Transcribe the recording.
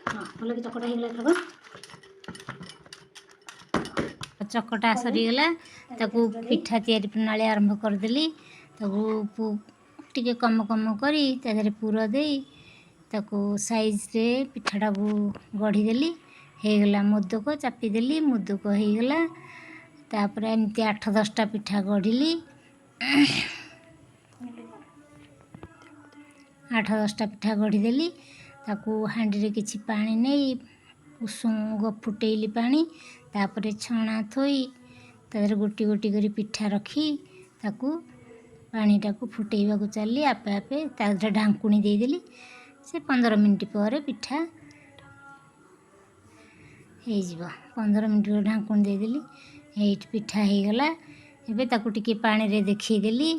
हाँ भल कि चकटा हो चकटा सरीगला ताकू पिठा तैयारी प्रणाली आरंभ करदेली ताकू टिके कम कम करी तादेहरे पुर दे ताकू साइज रे पिठाटा को गढ़ीदेली होगला मोदक चापीदेली मोदक होगला तापर एमती 8-10टा पिठा गढ़ी 8-10टा पिठा गढ़ीदेली ताकू हांडी रे किछि पानी नहीं उषुम फुटेली पानी तापरे छणा थोई तादर गोटी गोटी करी पिठा रखी ताकू पानीटा को फुटेवा को चली आपे आपे तादर ढांकुणी देदेली से 15 मिनिट पर पिठा हो 15 मिनिट ढांकुणी देदेली एट पिठा हो गला एबे ताकू टिके पानी रे देखिदेली।